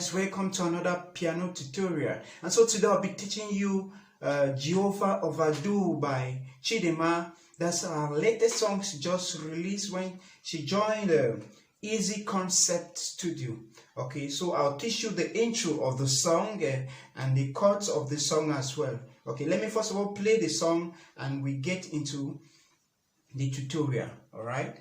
guys, welcome to another piano tutorial. And so today I'll be teaching you Jehovah Overdo by Chidinma. That's our latest song she just released when she joined the Easy Concept Studio. Okay, so I'll teach you the intro of the song and the chords of the song as well. Okay, let me first of all play the song and we get into the tutorial. All right.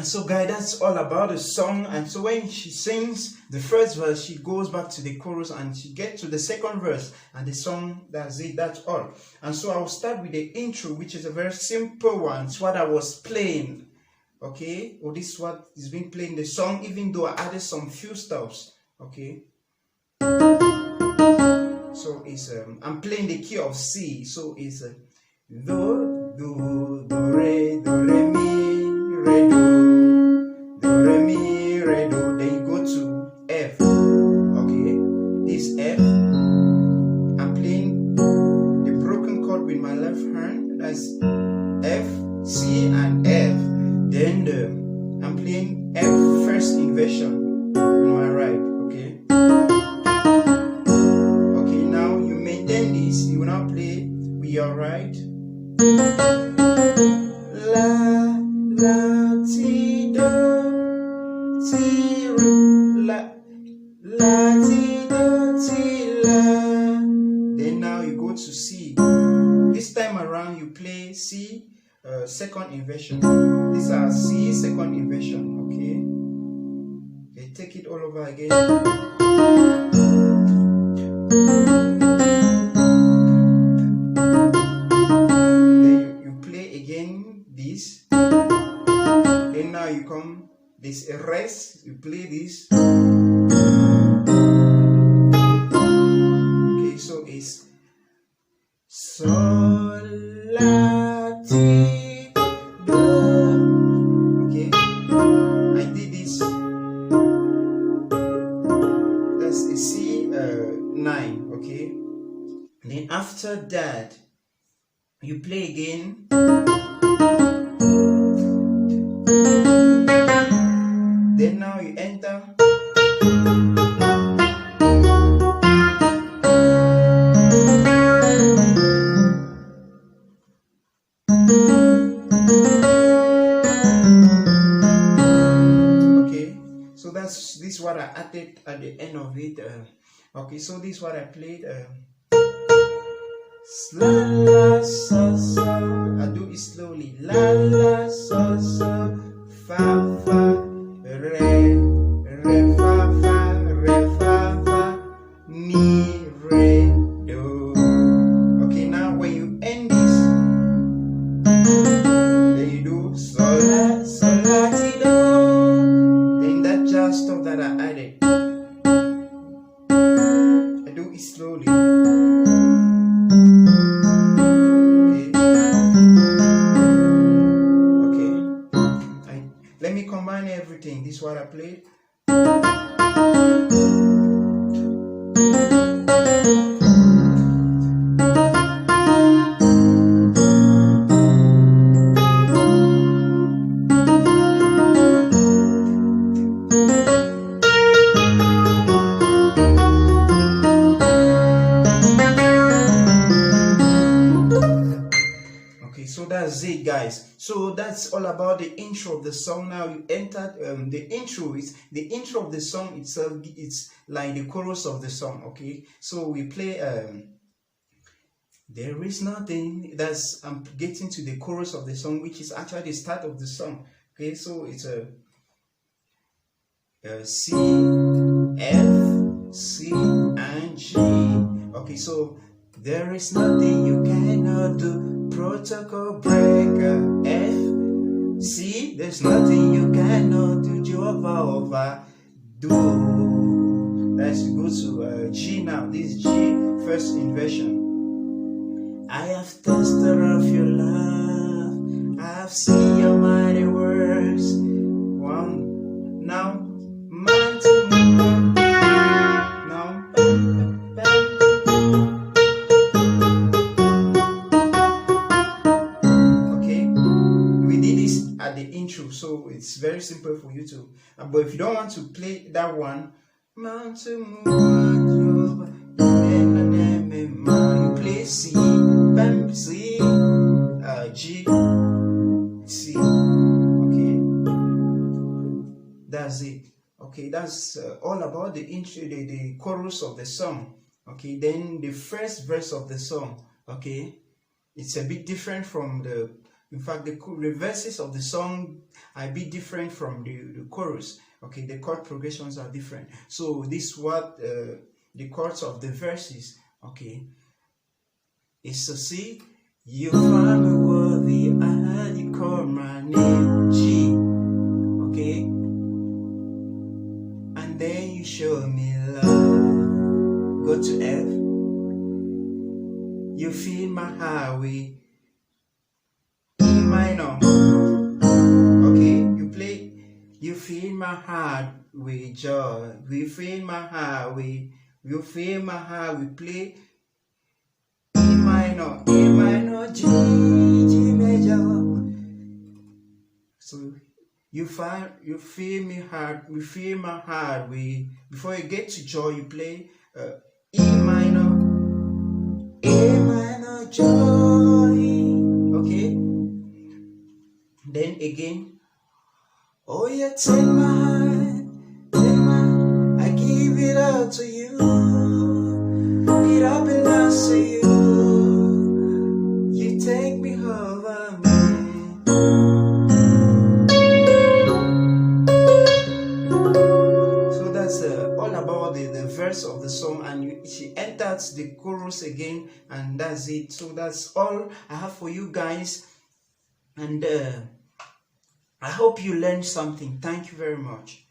So guys, that's all about the song. And so when she sings the first verse, she goes back to the chorus and she gets to the second verse and the song, that's it, that's all. And so I'll start with the intro, which is a very simple one. It's what I was playing, okay? Or this is what is being played in the song, even though I added some few stops, okay? So it's I'm playing the key of C, so it's do, do, do, re, mi, re, do. Do, re, mi, re, do. Then you go to F. Okay, this F. I'm playing the broken chord with my left hand. That's F, C, and F. Then I'm playing F first inversion with my right. Okay. Okay, now you maintain this. You will now play with your right. La, la, ti, do. Ti, la, la, ti, do, ti, la. Then now you go to C. This time around you play C, second inversion. These are C, second inversion. Okay. Okay, take it all over again. Then you play again this. Then now you come. This rest, you play this. Okay, so it's sol, la, ti, do. Okay, I did this. That's a C 9. Okay, and then after that, you play again. Then now you enter. added at the end of it. Okay, so this is what I played. La la so so. I do it slowly. La la so so. Fa fa re re fa fa re fa fa mi re do. Okay, now when you end this, then you do sol la ti do. Then that jazz stuff that I added, I do it slowly. Let me combine everything. This is what I played. Okay, so that's it, guys. So that's all about the intro of the song. Now you entered the intro of the song itself. It's like the chorus of the song. Okay, so we play there is nothing. That's I'm getting to the chorus of the song, which is actually the start of the song. Okay, so it's a C, F, C, and G. Okay, so there is nothing you cannot do. Protocol breaker. F, C, there's nothing you cannot do. Jehovah, overdo. Let's go to G now. This is G, first inversion. I have tasted of your love. I have seen your mighty works. One, now, man to man. Now, bam, bam. At the intro, so it's very simple for you to but if you don't want to play that one, you play C, bam, C, G, C. Okay, that's it. Okay, that's all about the intro, the chorus of the song. Okay, then the first verse of the song. Okay, it's a bit different from the. In fact, the verses of the song are a bit different from the chorus. Okay, the chord progressions are different. So this is what the chords of the verses. Okay, it's a C. You find me worthy, and you call my name G. Okay, and then you show me love. Go to F. You feel my highway. Minor. Okay, you play. You fill my heart with joy. We fill my heart with. You fill my heart. We play E minor, G major. So you fill me heart. We fill my heart with. Before you get to joy, you play E minor, joy. Okay. Then again, oh yeah, take my hand, I give it all to you. It all belongs to you. You take me over me. So that's all about the verse of the song, and she enters the chorus again, and that's it. So that's all I have for you guys, and I hope you learned something. Thank you very much.